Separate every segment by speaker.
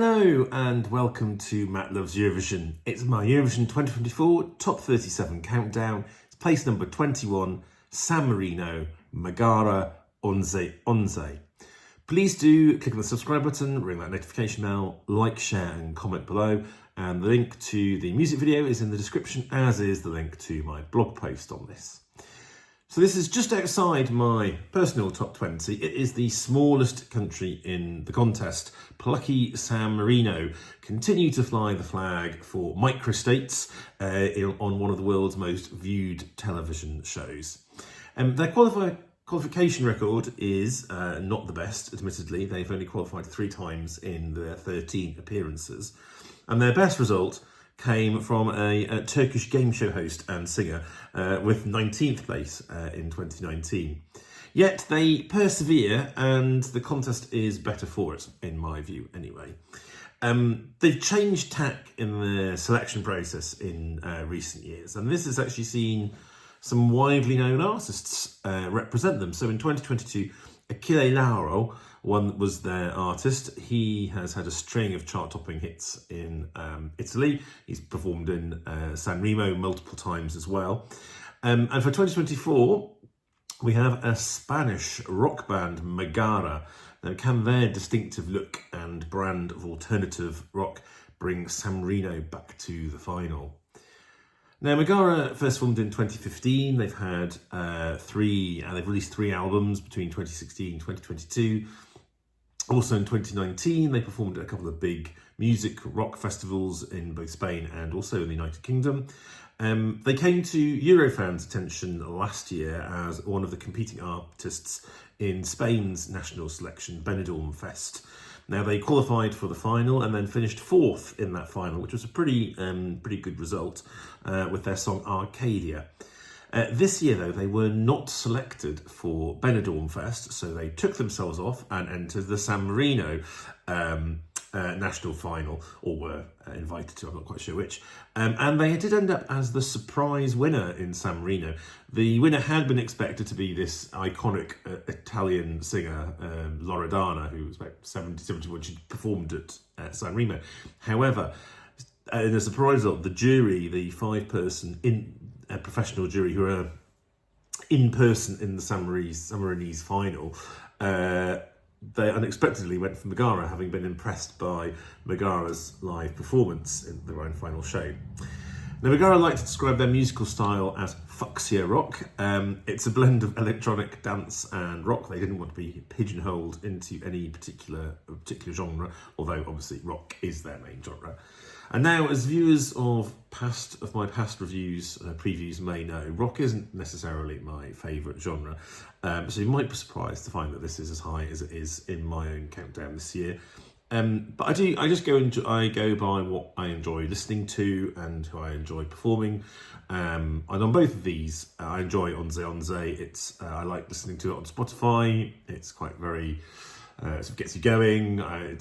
Speaker 1: Hello and welcome to Matt Loves Eurovision. It's my Eurovision 2024 Top 37 countdown. It's place number 21, San Marino, Megara, Onze Onze. Please do click on the subscribe button, ring that notification bell, like, share and comment below. And the link to the music video is in the description, as is the link to my blog post on this. So this is just outside my personal top 20. It is the smallest country in the contest. Plucky San Marino continue to fly the flag for microstates on one of the world's most viewed television shows. Their qualification record is not the best, admittedly. They've only qualified 3 times in their 13 appearances. And their best result came from a Turkish game show host and singer with 19th place in 2019. Yet they persevere and the contest is better for it, in my view anyway. They've changed tack in the selection process in recent years, and this has actually seen some widely known artists represent them. So in 2022, Achille Lauro was their artist. He has had a string of chart-topping hits in Italy. He's performed in San Marino multiple times as well. And for 2024, we have a Spanish rock band, Megara. Now, can their distinctive look and brand of alternative rock bring San Marino back to the final? Now, Megara first formed in 2015. They've had they've released 3 albums between 2016 and 2022. Also in 2019, they performed at a couple of big music rock festivals in both Spain and also in the United Kingdom. They came to Eurofans' attention last year as one of the competing artists in Spain's national selection, Benidorm Fest. Now, they qualified for the final and then finished 4th in that final, which was a pretty good result with their song Arcadia. This year, though, they were not selected for Benidorm Fest, so they took themselves off and entered the San Marino national final, or were invited to, I'm not quite sure which. And they did end up as the surprise winner in San Marino. The winner had been expected to be this iconic Italian singer, Loredana, who was about 70 when she performed at San Remo. However, in a surprise result, the jury, the 5-person professional jury who are in person in the San Marinese final, they unexpectedly went for Megara, having been impressed by Megara's live performance in their own final show. Now, Megara like to describe their musical style as fuchsia rock. It's a blend of electronic, dance and rock. They didn't want to be pigeonholed into any particular genre, although obviously rock is their main genre. And now, as viewers of my past reviews, previews may know, rock isn't necessarily my favourite genre. So you might be surprised to find that this is as high as it is in my own countdown this year. But I go by what I enjoy listening to and who I enjoy performing. And on both of these, I enjoy Onze Onze. I like listening to it on Spotify. It's quite very, it gets you going. I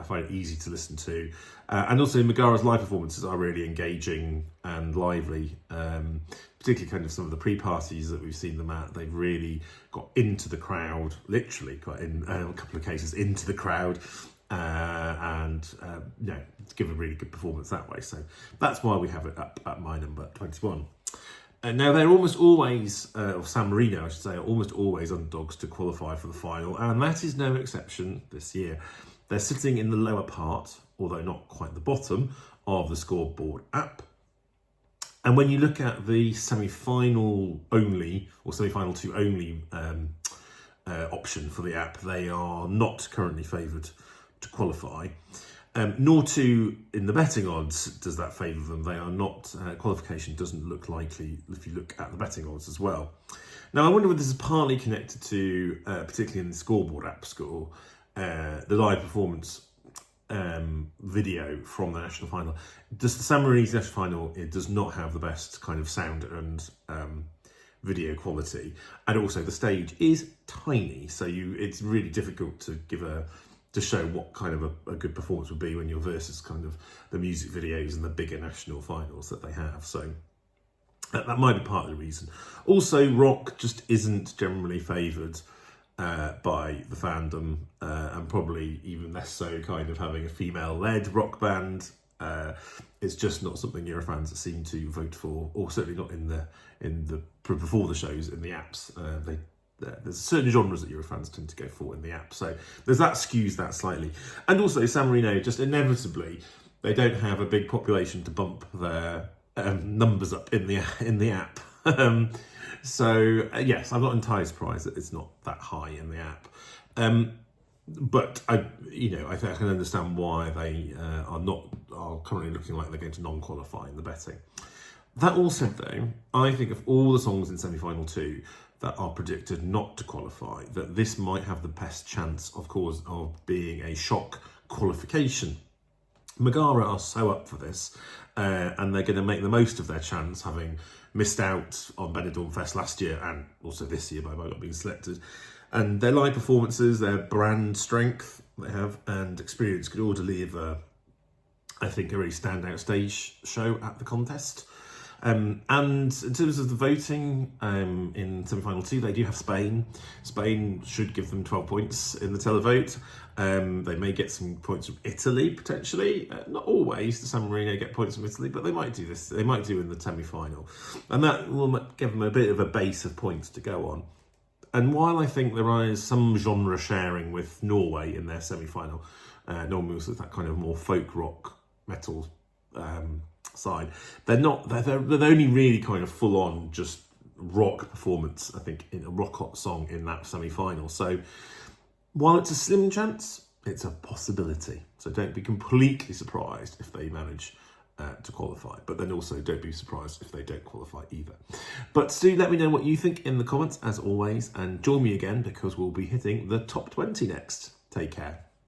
Speaker 1: find it easy to listen to. And also Megara's live performances are really engaging and lively. Particularly kind of some of the pre-parties that we've seen them at. They've really got into the crowd, literally got in a couple of cases into the crowd. And give a really good performance that way. So that's why we have it up at my number 21. And now they're almost always, or San Marino I should say, are almost always underdogs to qualify for the final, and that is no exception this year. They're sitting in the lower part, although not quite the bottom, of the scoreboard app. And when you look at the semi-final only, or semi-final 2 only option for the app, they are not currently favoured to qualify, nor in the betting odds does that favour them. They are not, qualification doesn't look likely if you look at the betting odds as well. Now, I wonder whether this is partly connected to, particularly in the scoreboard app score, the live performance video from the national final. The San Marino's national final, it does not have the best kind of sound and video quality, and also the stage is tiny, so it's really difficult to show what kind of a good performance would be when you're versus kind of the music videos and the bigger national finals that they have. So that might be part of the reason. Also, rock just isn't generally favoured by the fandom, and probably even less so kind of having a female-led rock band. It's just not something Eurofans seem to vote for, or certainly not in the before the shows in the apps. There's certain genres that Eurofans tend to go for in the app, so there's that skews that slightly. And also San Marino, just inevitably, they don't have a big population to bump their numbers up in the app. So yes, I'm not entirely surprised that it's not that high in the app. But I think I can understand why they are currently looking like they're going to non-qualify in the betting. That all said, though, I think of all the songs in semi-final 2 that are predicted not to qualify, that this might have the best chance, of course, of being a shock qualification. Megara are so up for this, and they're going to make the most of their chance, having missed out on Benidorm Fest last year and also this year by not being selected. And their live performances, their brand strength they have and experience could all deliver, I think, a really standout stage show at the contest. And in terms of the voting, in semi-final 2, they do have Spain. Spain should give them 12 points in the televote. They may get some points from Italy, potentially. Not always does San Marino get points from Italy, but they might do this. They might do in the semi-final. And that will give them a bit of a base of points to go on. And while I think there is some genre sharing with Norway in their semi-final, normally with that kind of more folk rock metal side, they're only really kind of full on just rock performance, I think, in a rock song in that semi-final. So while it's a slim chance, it's a possibility. So don't be completely surprised if they manage to qualify, but then also don't be surprised if they don't qualify either. But do let me know what you think in the comments, as always, and join me again because we'll be hitting the top 20 next. Take care.